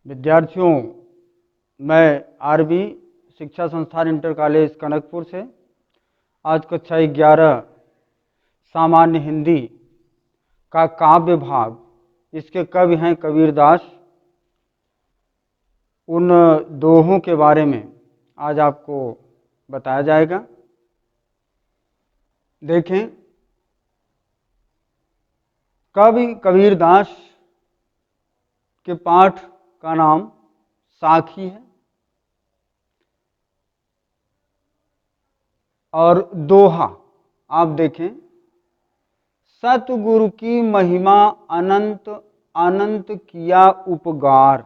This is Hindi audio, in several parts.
विद्यार्थियों, मैं आरबी शिक्षा संस्थान इंटर कॉलेज कनकपुर से आज कक्षा 11 सामान्य हिंदी का काव्य भाग, इसके कवि हैं कबीरदास। उन दोहों के बारे में आज आपको बताया जाएगा। देखें, कवि कबीरदास के पाठ का नाम साखी है और दोहा आप देखें, सतगुरु की महिमा अनंत अनंत किया उपगार,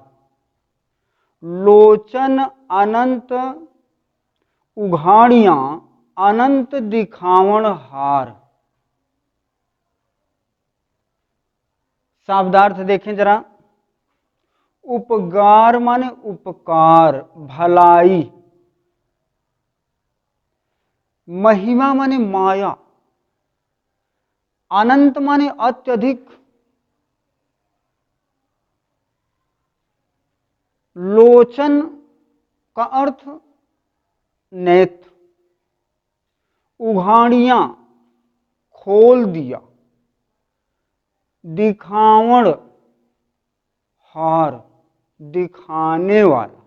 लोचन अनंत उघाड़ियां अनंत दिखावण हार। शब्दार्थ देखें जरा। उपगार माने उपकार, भलाई। महिमा माने माया। अनंत माने अत्यधिक। लोचन का अर्थ नेत्र। उघाड़ियां खोल दिया। दिखावण हार, दिखाने वाला।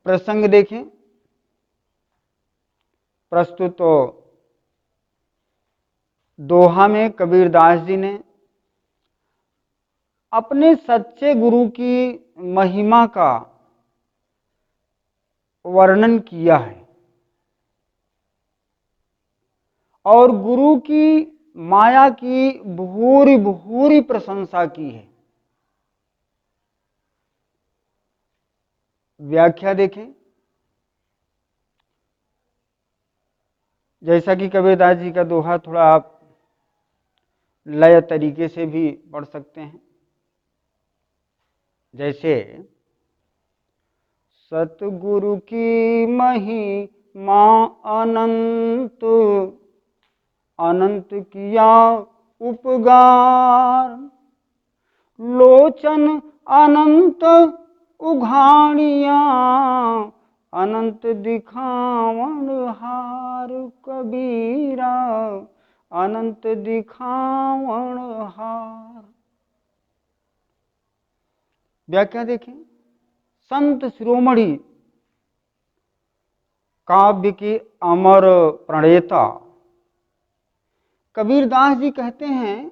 प्रसंग देखें। प्रस्तुत दोहा में कबीरदास जी ने अपने सच्चे गुरु की महिमा का वर्णन किया है और गुरु की माया की भूरी भूरी प्रशंसा की है। व्याख्या देखें। जैसा कि कबीरदास जी का दोहा थोड़ा आप लय तरीके से भी पढ़ सकते हैं। जैसे, सतगुरु की महिमा अनंत अनंत किया उपगार, लोचन अनंत उघाड़ियां अनंत दिखावण हार। कबीरा अनंत दिखावण हार। व्याख्या देखें। संत शिरोमणि काव्य के अमर प्रणेता कबीरदास जी कहते हैं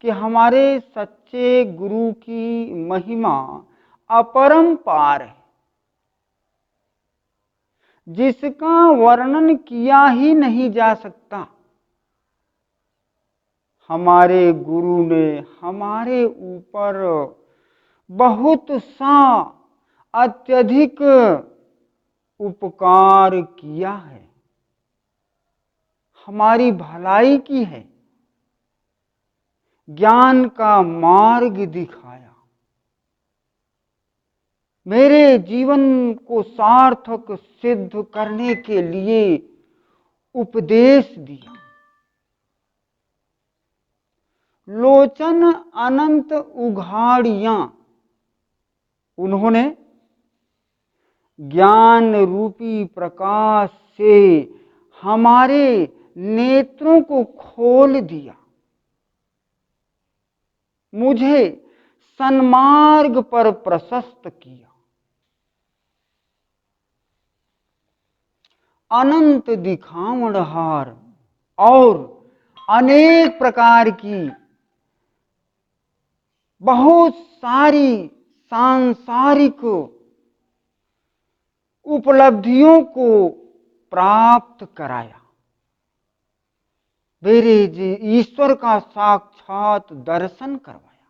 कि हमारे सच्चे गुरु की महिमा अपरंपार है, जिसका वर्णन किया ही नहीं जा सकता। हमारे गुरु ने हमारे ऊपर बहुत सा अत्यधिक उपकार किया है, हमारी भलाई की है, ज्ञान का मार्ग दिखाया, मेरे जीवन को सार्थक सिद्ध करने के लिए उपदेश दिया। लोचन अनंत उघाड़ियां, उन्होंने ज्ञान रूपी प्रकाश से हमारे नेत्रों को खोल दिया, मुझे सन्मार्ग पर प्रशस्त किया। अनंत दिखावण हार, और अनेक प्रकार की बहुत सारी सांसारिक उपलब्धियों को प्राप्त कराया। मेरे जी ईश्वर का साक्षात दर्शन करवाया।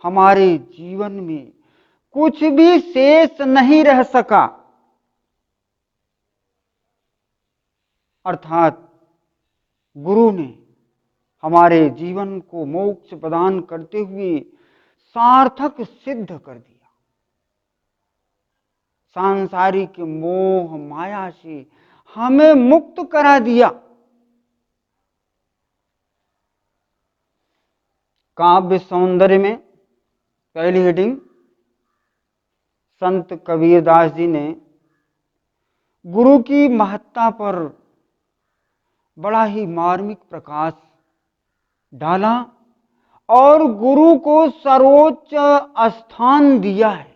हमारे जीवन में कुछ भी शेष नहीं रह सका, अर्थात गुरु ने हमारे जीवन को मोक्ष प्रदान करते हुए सार्थक सिद्ध कर दिया। सांसारिक मोह माया से हमें मुक्त करा दिया। काव्य सौंदर्य में पहली हेडिंग, संत कबीरदास जी ने गुरु की महत्ता पर बड़ा ही मार्मिक प्रकाश डाला और गुरु को सर्वोच्च स्थान दिया है।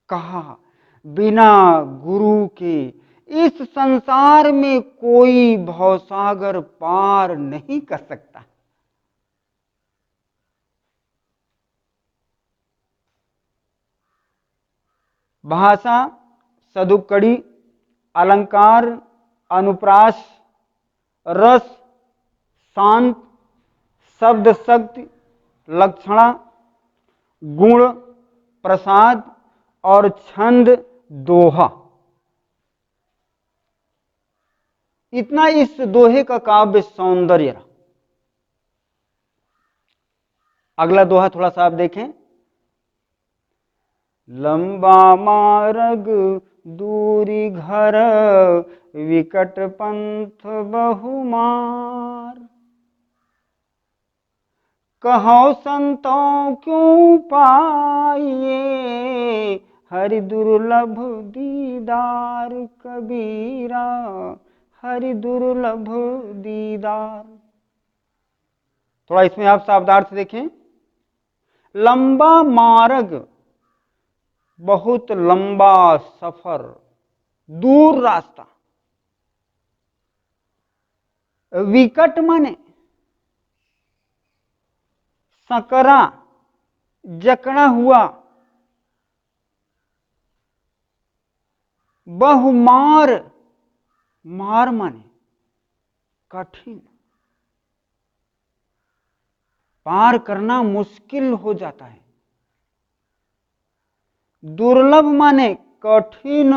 कहा, बिना गुरु के इस संसार में कोई भवसागर पार नहीं कर सकता। भाषा सदुक्कड़ी, अलंकार, अनुप्रास, रस, शांत, शब्द शक्ति, लक्षणा, गुण, प्रसाद और छंद दोहा, इतना इस दोहे का काव्य सौंदर्य रहा। अगला दोहा थोड़ा सा आप देखें। लंबा मार्ग दूरी घर, विकट पंथ बहुमार, कहो संतों क्यों पाइए, हरि दुर्लभ दीदार कबीरा, हरि दुर्लभ दीदार। थोड़ा इसमें आप शब्दार्थ देखें। लंबा मार्ग, बहुत लंबा सफर, दूर रास्ता। विकट माने सकरा, जकड़ा हुआ। बहुमार, मार माने कठिन, पार करना मुश्किल हो जाता है। दुर्लभ माने कठिन,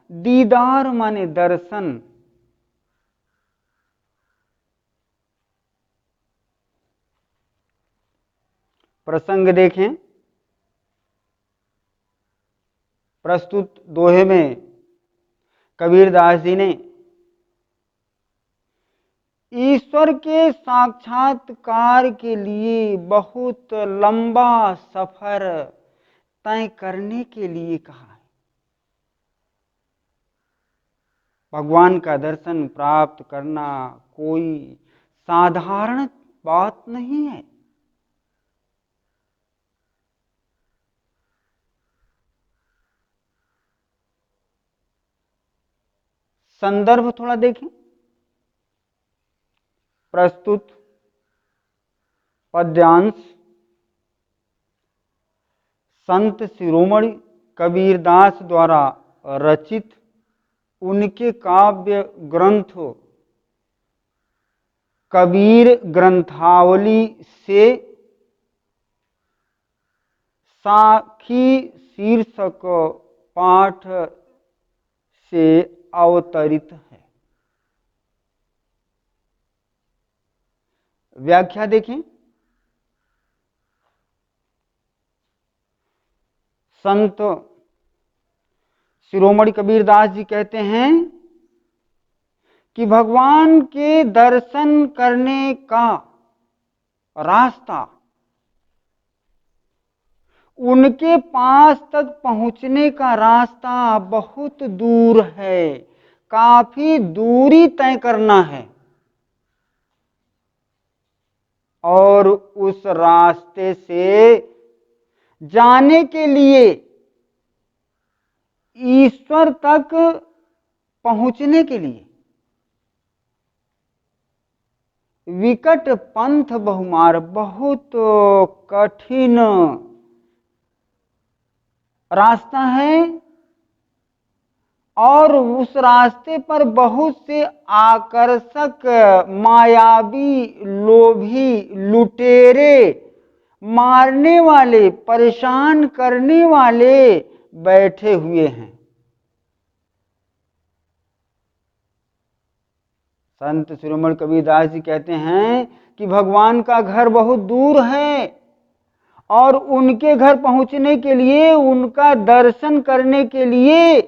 दीदार माने दर्शन। प्रसंग देखें। प्रस्तुत दोहे में कबीरदास जी ने ईश्वर के साक्षात्कार के लिए बहुत लंबा सफर तय करने के लिए कहा है। भगवान का दर्शन प्राप्त करना कोई साधारण बात नहीं है। संदर्भ थोड़ा देखें। प्रस्तुत पद्यांश संत शिरोमणि कबीरदास द्वारा रचित उनके काव्य ग्रंथ कबीर ग्रंथावली से साखी शीर्षक पाठ से अवतरित है। व्याख्या देखें। संत शिरोमणि कबीरदास जी कहते हैं कि भगवान के दर्शन करने का रास्ता, उनके पास तक पहुंचने का रास्ता बहुत दूर है, काफी दूरी तय करना है और उस रास्ते से जाने के लिए, ईश्वर तक पहुंचने के लिए विकट पंथ बहुमार, बहुत कठिन रास्ता है और उस रास्ते पर बहुत से आकर्षक, मायावी, लोभी, लुटेरे, मारने वाले, परेशान करने वाले बैठे हुए हैं। संत शिरोमणि कबीरदास जी कहते हैं कि भगवान का घर बहुत दूर है और उनके घर पहुंचने के लिए, उनका दर्शन करने के लिए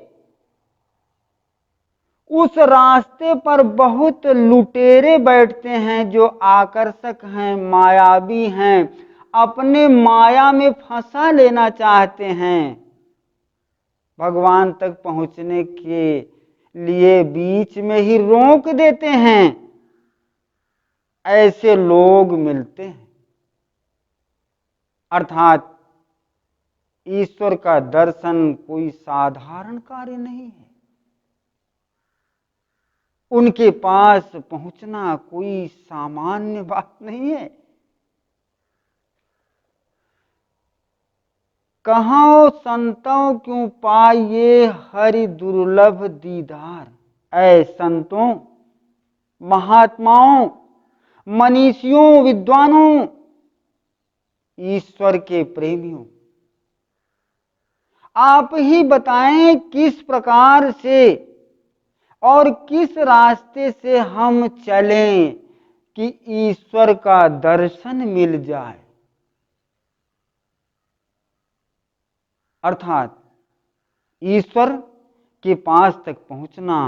उस रास्ते पर बहुत लुटेरे बैठते हैं जो आकर्षक हैं, मायावी हैं, अपने माया में फंसा लेना चाहते हैं। भगवान तक पहुंचने के लिए बीच में ही रोक देते हैं। ऐसे लोग मिलते हैं। अर्थात ईश्वर का दर्शन कोई साधारण कार्य नहीं है। उनके पास पहुंचना कोई सामान्य बात नहीं है। कहाँ संतों क्यों पाइए हरि दुर्लभ दीदार। ऐ संतों, महात्माओं, मनीषियों, विद्वानों, ईश्वर के प्रेमियों, आप ही बताएं किस प्रकार से और किस रास्ते से हम चलें कि ईश्वर का दर्शन मिल जाए। अर्थात ईश्वर के पास तक पहुंचना,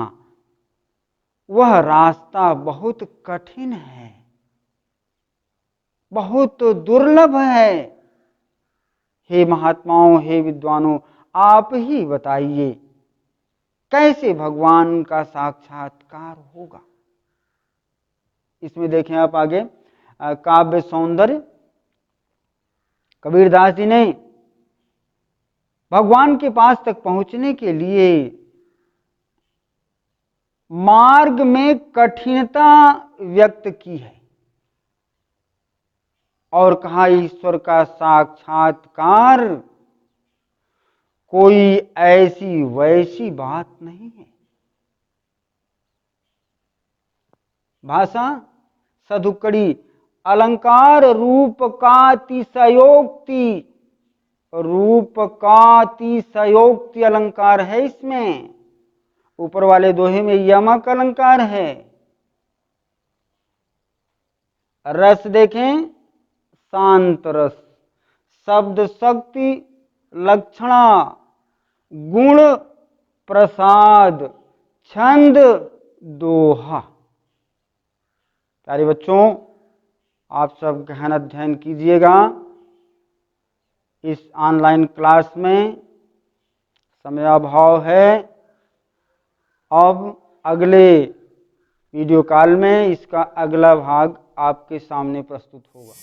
वह रास्ता बहुत कठिन है, बहुत दुर्लभ है। हे महात्माओं, हे विद्वानों, आप ही बताइए कैसे भगवान का साक्षात्कार होगा। इसमें देखें आप आगे, काव्य सौंदर्य, कबीरदास जी ने भगवान के पास तक पहुंचने के लिए मार्ग में कठिनता व्यक्त की है और कहा ईश्वर का साक्षात्कार कोई ऐसी वैसी बात नहीं है। भाषा सधुकड़ी, अलंकार रूप कातिशयोक्ति, रूप कातिशयोक्ति अलंकार है। इसमें ऊपर वाले दोहे में यमक अलंकार है। रस देखें, शांत रस, शब्द शक्ति लक्षणा, गुण प्रसाद, छंद दोहा। प्यारे बच्चों, आप सब गहन अध्ययन कीजिएगा। इस ऑनलाइन क्लास में समय अभाव है। अब अगले वीडियो कॉल में इसका अगला भाग आपके सामने प्रस्तुत होगा।